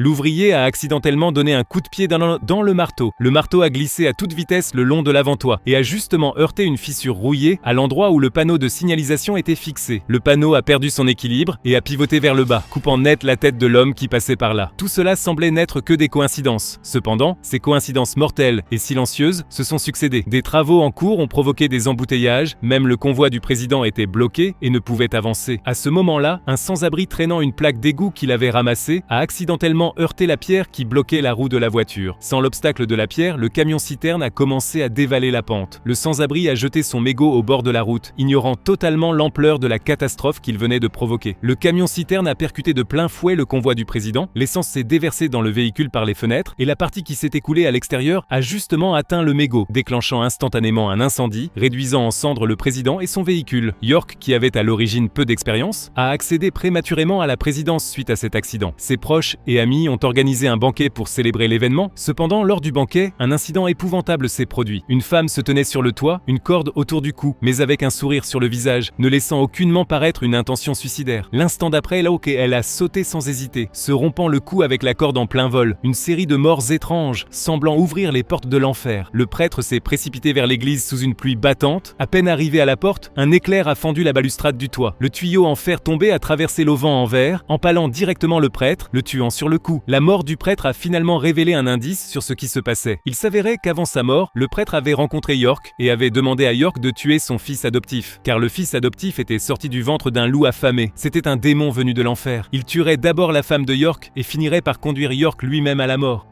L'ouvrier a accidentellement donné un coup de pied dans le marteau. Le marteau a glissé à toute vitesse le long de l'avant-toit et a justement heurté une fissure rouillée à l'endroit où le panneau de signalisation était fixé. Le panneau a perdu son équilibre et a pivoté vers le bas, coupant net la tête de l'homme qui passait par là. Tout cela semblait n'être que des coïncidences. Cependant, ces coïncidences mortelles et silencieuses se sont succédées. Des travaux en cours ont provoqué des embouteillages, même le convoi du président était bloqué et ne pouvait avancer. À ce moment-là, un sans-abri traînant une plaque d'égout qu'il avait ramassée a accidentellement heurté la pierre qui bloquait la roue de la voiture. Sans l'obstacle de la pierre, le camion-citerne a commencé à dévaler la pente. Le sans-abri a jeté son mégot au bord de la route, ignorant totalement l'ampleur de la catastrophe qu'il venait de provoquer. Le camion-citerne a percuté de plein fouet le convoi du président, l'essence s'est déversée dans le véhicule par les fenêtres et la partie qui s'est écoulée à l'extérieur a justement atteint le mégot, déclenchant instantanément un incendie, réduisant en cendres le président et son véhicule. York, qui avait à l'origine peu d'expérience, a accédé prématurément à la présidence suite à cet accident. Ses proches et amis ont organisé un banquet pour célébrer l'événement. Cependant, lors du banquet, un incident épouvantable s'est produit. Une femme se tenait sur le toit, une corde autour du cou, mais avec un sourire sur le visage, ne laissant aucunement paraître une intention suicidaire. L'instant d'après, elle a sauté sans hésiter, se rompant le cou avec la corde en plein vol. Une série de morts étranges, semblant ouvrir les portes de l'enfer. Le prêtre s'est précipité vers l'église sous une pluie battante. À peine arrivé à la porte, un éclair a fendu la balustrade du toit. Le tuyau en fer tombé a traversé l'auvent en verre, empalant directement le prêtre, le tuant sur le coup. La mort du prêtre a finalement révélé un indice sur ce qui se passait. Il s'avérait qu'avant sa mort, le prêtre avait rencontré York et avait demandé à York de tuer son fils adoptif, car le fils adoptif était sorti du ventre d'un loup affamé. C'était un démon venu de l'enfer. Il tuerait d'abord la femme de York et finirait par conduire York lui-même à la mort.